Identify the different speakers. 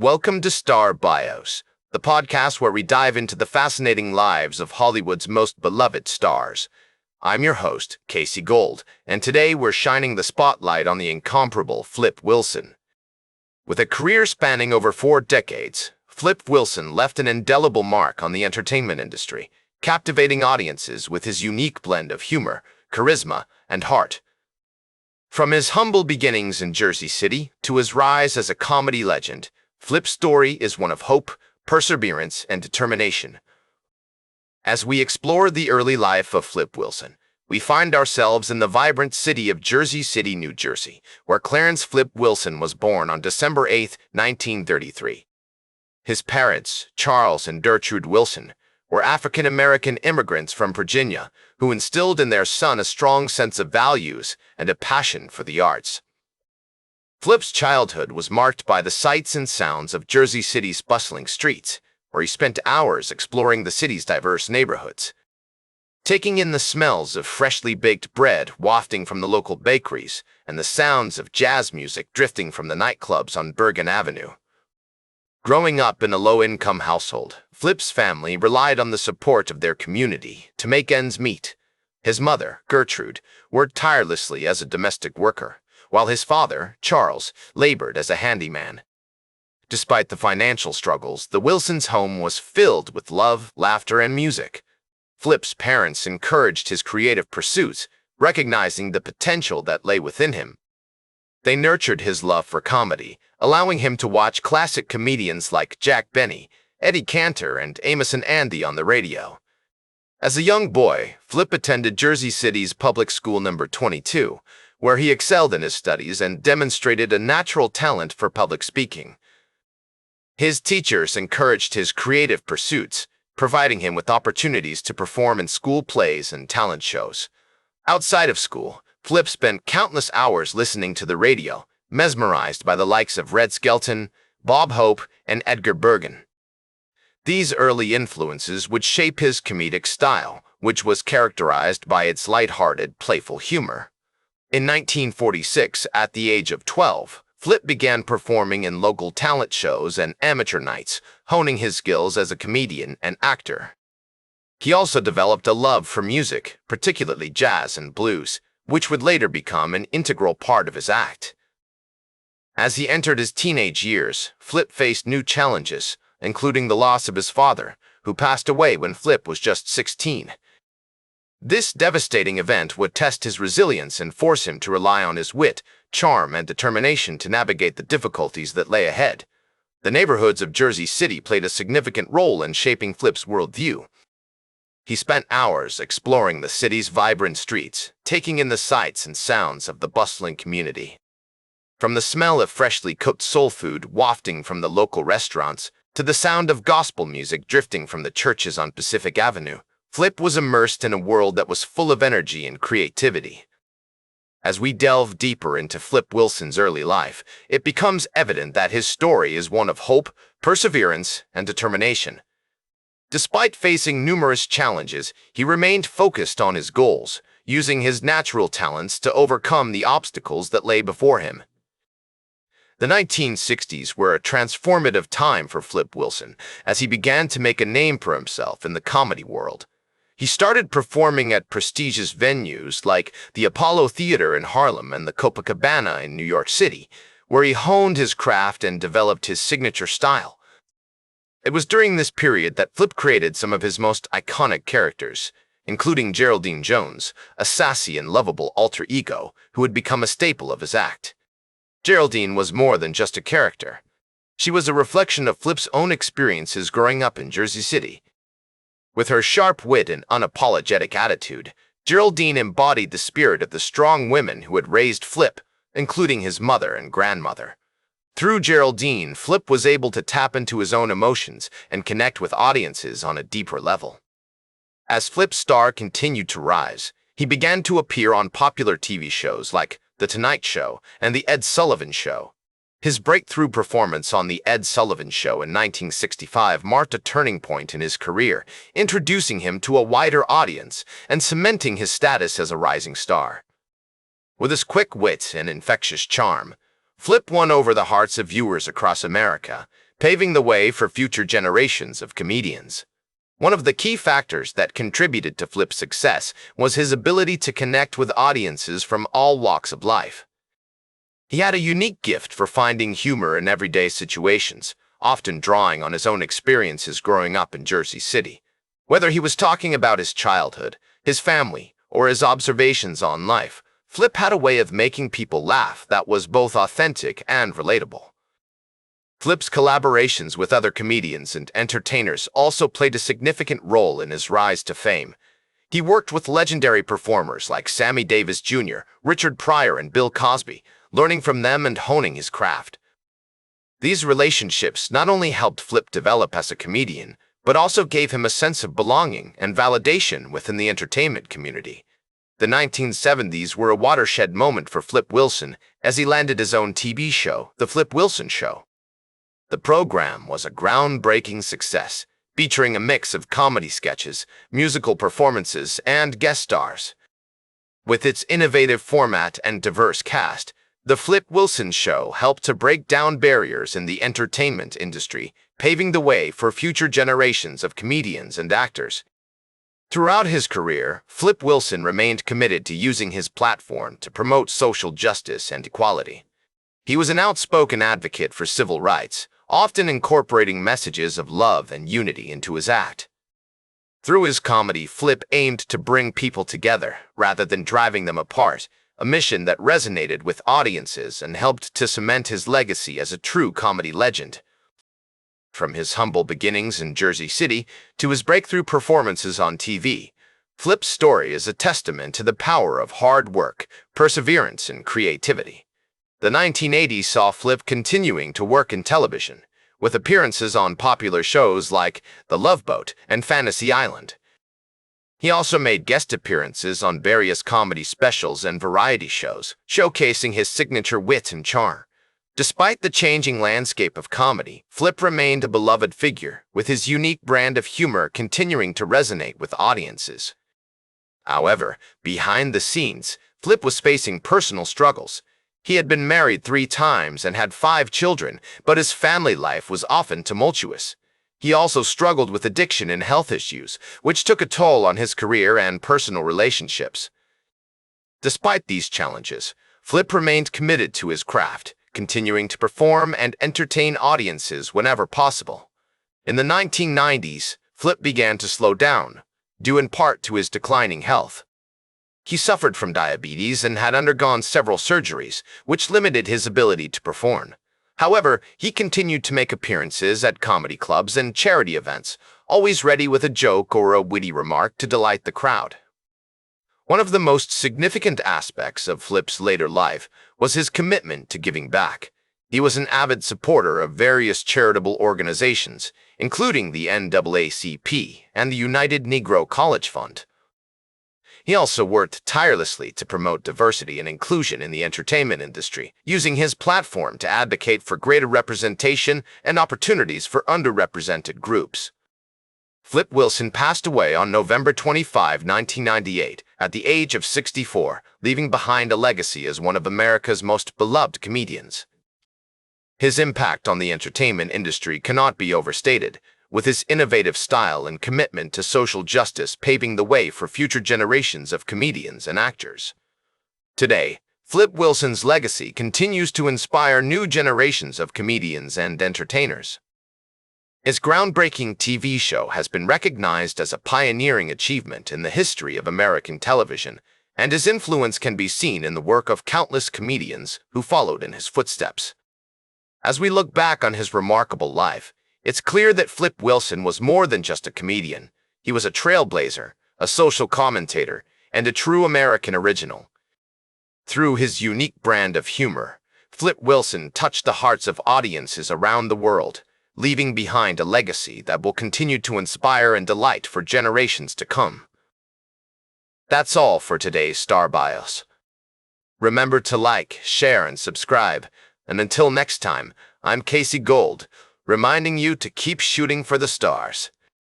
Speaker 1: Welcome to Star Bios, the podcast where we dive into the fascinating lives of Hollywood's most beloved stars. I'm your host, Casey Gold, and today we're shining the spotlight on the incomparable Flip Wilson. With a career spanning over 4 decades, Flip Wilson left an indelible mark on the entertainment industry, captivating audiences with his unique blend of humor, charisma, and heart. From his humble beginnings in Jersey City to his rise as a comedy legend, Flip's story is one of hope, perseverance, and determination. As we explore the early life of Flip Wilson, we find ourselves in the vibrant city of Jersey City, New Jersey, where Clarence Flip Wilson was born on December 8, 1933. His parents, Charles and Gertrude Wilson, were African-American immigrants from Virginia who instilled in their son a strong sense of values and a passion for the arts. Flip's childhood was marked by the sights and sounds of Jersey City's bustling streets, where he spent hours exploring the city's diverse neighborhoods. Taking in the smells of freshly baked bread wafting from the local bakeries and the sounds of jazz music drifting from the nightclubs on Bergen Avenue. Growing up in a low-income household, Flip's family relied on the support of their community to make ends meet. His mother, Gertrude, worked tirelessly as a domestic worker, while his father, Charles, labored as a handyman. Despite the financial struggles, the Wilsons' home was filled with love, laughter, and music. Flip's parents encouraged his creative pursuits, recognizing the potential that lay within him. They nurtured his love for comedy, allowing him to watch classic comedians like Jack Benny, Eddie Cantor, and Amos and Andy on the radio. As a young boy, Flip attended Jersey City's public school number 22, where he excelled in his studies and demonstrated a natural talent for public speaking. His teachers encouraged his creative pursuits, providing him with opportunities to perform in school plays and talent shows. Outside of school, Flip spent countless hours listening to the radio, mesmerized by the likes of Red Skelton, Bob Hope, and Edgar Bergen. These early influences would shape his comedic style, which was characterized by its lighthearted, playful humor. In 1946, at the age of 12, Flip began performing in local talent shows and amateur nights, honing his skills as a comedian and actor. He also developed a love for music, particularly jazz and blues, which would later become an integral part of his act. As he entered his teenage years, Flip faced new challenges, including the loss of his father, who passed away when Flip was just 16. This devastating event would test his resilience and force him to rely on his wit, charm, and determination to navigate the difficulties that lay ahead. The neighborhoods of Jersey City played a significant role in shaping Flip's worldview. He spent hours exploring the city's vibrant streets, taking in the sights and sounds of the bustling community. From the smell of freshly cooked soul food wafting from the local restaurants to the sound of gospel music drifting from the churches on Pacific Avenue, Flip was immersed in a world that was full of energy and creativity. As we delve deeper into Flip Wilson's early life, it becomes evident that his story is one of hope, perseverance, and determination. Despite facing numerous challenges, he remained focused on his goals, using his natural talents to overcome the obstacles that lay before him. The 1960s were a transformative time for Flip Wilson, as he began to make a name for himself in the comedy world. He started performing at prestigious venues like the Apollo Theater in Harlem and the Copacabana in New York City, where he honed his craft and developed his signature style. It was during this period that Flip created some of his most iconic characters, including Geraldine Jones, a sassy and lovable alter ego who would become a staple of his act. Geraldine was more than just a character. She was a reflection of Flip's own experiences growing up in Jersey City. With her sharp wit and unapologetic attitude, Geraldine embodied the spirit of the strong women who had raised Flip, including his mother and grandmother. Through Geraldine, Flip was able to tap into his own emotions and connect with audiences on a deeper level. As Flip's star continued to rise, he began to appear on popular TV shows like The Tonight Show and The Ed Sullivan Show. His breakthrough performance on The Ed Sullivan Show in 1965 marked a turning point in his career, introducing him to a wider audience and cementing his status as a rising star. With his quick wit and infectious charm, Flip won over the hearts of viewers across America, paving the way for future generations of comedians. One of the key factors that contributed to Flip's success was his ability to connect with audiences from all walks of life. He had a unique gift for finding humor in everyday situations, often drawing on his own experiences growing up in Jersey City. Whether he was talking about his childhood, his family, or his observations on life, Flip had a way of making people laugh that was both authentic and relatable. Flip's collaborations with other comedians and entertainers also played a significant role in his rise to fame. He worked with legendary performers like Sammy Davis Jr., Richard Pryor, and Bill Cosby, learning from them and honing his craft. These relationships not only helped Flip develop as a comedian, but also gave him a sense of belonging and validation within the entertainment community. The 1970s were a watershed moment for Flip Wilson as he landed his own TV show, The Flip Wilson Show. The program was a groundbreaking success, featuring a mix of comedy sketches, musical performances, and guest stars. With its innovative format and diverse cast, The Flip Wilson Show helped to break down barriers in the entertainment industry, paving the way for future generations of comedians and actors. Throughout his career, Flip Wilson remained committed to using his platform to promote social justice and equality. He was an outspoken advocate for civil rights, often incorporating messages of love and unity into his act. Through his comedy, Flip aimed to bring people together rather than driving them apart, a mission that resonated with audiences and helped to cement his legacy as a true comedy legend. From his humble beginnings in Jersey City to his breakthrough performances on TV, Flip's story is a testament to the power of hard work, perseverance, and creativity. The 1980s saw Flip continuing to work in television, with appearances on popular shows like The Love Boat and Fantasy Island. He also made guest appearances on various comedy specials and variety shows, showcasing his signature wit and charm. Despite the changing landscape of comedy, Flip remained a beloved figure, with his unique brand of humor continuing to resonate with audiences. However, behind the scenes, Flip was facing personal struggles. He had been married 3 times and had 5 children, but his family life was often tumultuous. He also struggled with addiction and health issues, which took a toll on his career and personal relationships. Despite these challenges, Flip remained committed to his craft, continuing to perform and entertain audiences whenever possible. In the 1990s, Flip began to slow down, due in part to his declining health. He suffered from diabetes and had undergone several surgeries, which limited his ability to perform. However, he continued to make appearances at comedy clubs and charity events, always ready with a joke or a witty remark to delight the crowd. One of the most significant aspects of Flip's later life was his commitment to giving back. He was an avid supporter of various charitable organizations, including the NAACP and the United Negro College Fund. He also worked tirelessly to promote diversity and inclusion in the entertainment industry, using his platform to advocate for greater representation and opportunities for underrepresented groups. Flip Wilson passed away on November 25, 1998, at the age of 64, leaving behind a legacy as one of America's most beloved comedians. His impact on the entertainment industry cannot be overstated, with his innovative style and commitment to social justice paving the way for future generations of comedians and actors. Today, Flip Wilson's legacy continues to inspire new generations of comedians and entertainers. His groundbreaking TV show has been recognized as a pioneering achievement in the history of American television, and his influence can be seen in the work of countless comedians who followed in his footsteps. As we look back on his remarkable life, it's clear that Flip Wilson was more than just a comedian. He was a trailblazer, a social commentator, and a true American original. Through his unique brand of humor, Flip Wilson touched the hearts of audiences around the world, leaving behind a legacy that will continue to inspire and delight for generations to come. That's all for today's Star Bios. Remember to like, share, and subscribe. And until next time, I'm Casey Gold, reminding you to keep shooting for the stars.